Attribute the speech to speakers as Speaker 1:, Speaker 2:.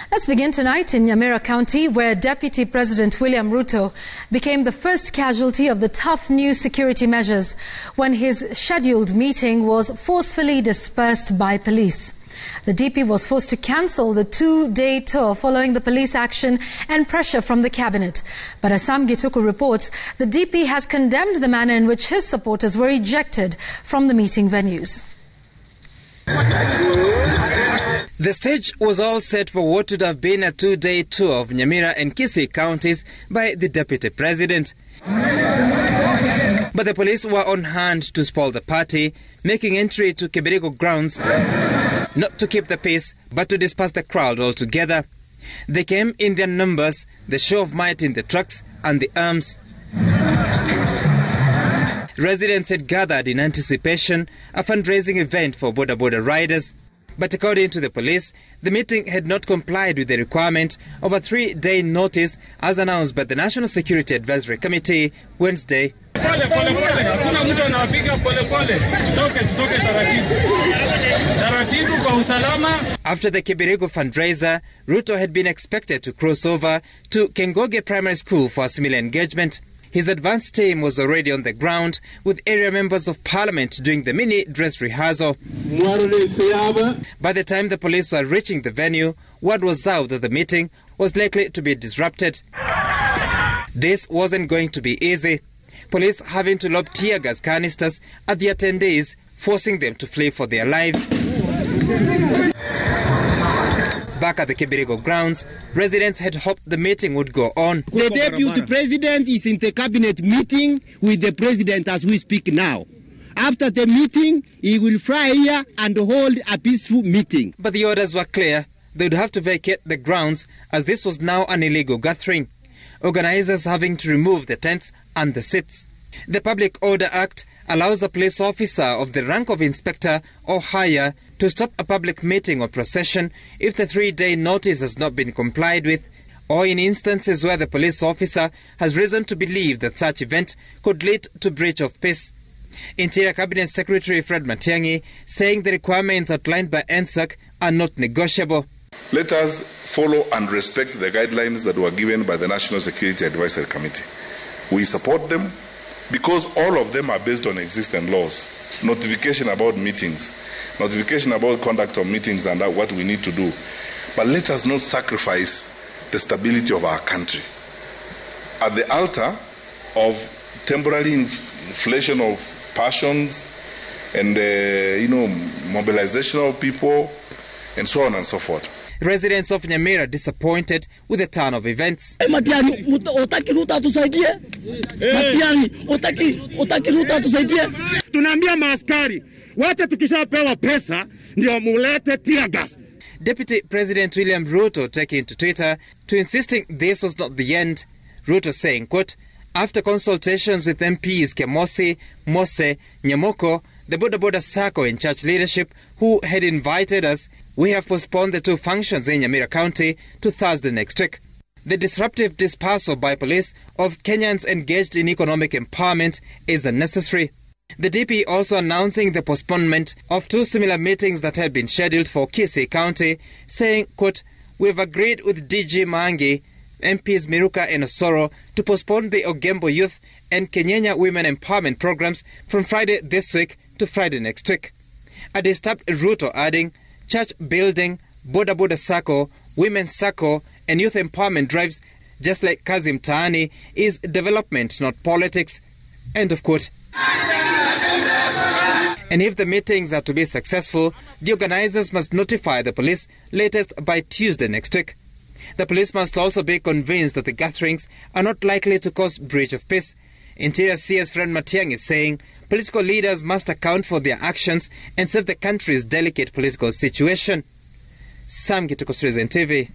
Speaker 1: Let's begin tonight in Nyamira County, where Deputy President William Ruto became the first casualty of the tough new security measures when his scheduled meeting was forcefully dispersed by police. The DP was forced to cancel the two-day tour following the police action and pressure from the cabinet. But as Sam Gituku reports, the DP has condemned the manner in which his supporters were ejected from the meeting venues.
Speaker 2: The stage was all set for what would have been a two-day tour of Nyamira and Kisii counties by the Deputy President. But the police were on hand to spoil the party, making entry to Kibirigo grounds, not to keep the peace, but to disperse the crowd altogether. They came in their numbers, the show of might in the trucks and the arms. Residents had gathered in anticipation a fundraising event for border riders. But according to the police, the meeting had not complied with the requirement of a 3-day notice as announced by the National Security Advisory Committee Wednesday. After the Kibirigo fundraiser, Ruto had been expected to cross over to Kengoge Primary School for a similar engagement. His advance team was already on the ground, with area members of parliament doing the mini dress rehearsal. By the time the police were reaching the venue, word was out that the meeting was likely to be disrupted. This wasn't going to be easy. Police having to lob tear gas canisters at the attendees, forcing them to flee for their lives. Back at the Kibirigo grounds, residents had hoped the meeting would go on.
Speaker 3: The Deputy President is in the cabinet meeting with the President as we speak now. After the meeting, he will fly here and hold a peaceful meeting.
Speaker 2: But the orders were clear. They would have to vacate the grounds as this was now an illegal gathering. Organizers having to remove the tents and the seats. The Public Order Act allows a police officer of the rank of inspector or higher to stop a public meeting or procession if the 3-day notice has not been complied with, or in instances where the police officer has reason to believe that such event could lead to breach of peace. Interior Cabinet Secretary Fred Matiang'i saying the requirements outlined by NSAC are not negotiable.
Speaker 4: Let us follow and respect the guidelines that were given by the National Security Advisory Committee. We support them because all of them are based on existing laws. Notification about meetings, notification about conduct of meetings and what we need to do. But let us not sacrifice the stability of our country at the altar of temporary inflation of passions and mobilization of people and so on and so forth.
Speaker 2: Residents of Nyamira disappointed with the turn of events.
Speaker 3: Tunaambia maaskari wote tukishapewa pesa ndio mulete tear gas.
Speaker 2: Deputy President William Ruto taking to Twitter to insisting this was not the end. Ruto saying, quote, after consultations with MPs Kemosi, Mose, Nyamoko, the Boda Sacco and church leadership who had invited us, we have postponed the two functions in Nyamira County to Thursday next week. The disruptive dispersal by police of Kenyans engaged in economic empowerment is unnecessary. The DP also announcing the postponement of two similar meetings that had been scheduled for Kisii County, saying, quote, we have agreed with DG Mangi, MPs Miruka and Osoro to postpone the Ogembo Youth and Kenyanya Women Empowerment programs from Friday this week to Friday next week. A disturbed Ruto adding, church building, Boda Sacco, Women's Sacco and youth empowerment drives, just like Kazi Mtaani, is development, not politics. End of quote. And if the meetings are to be successful, the organizers must notify the police latest by Tuesday next week. The police must also be convinced that the gatherings are not likely to cause breach of peace. Interior CS Fred Matiang'i is saying political leaders must account for their actions and save the country's delicate political situation. Sam Gituku, Citizen TV.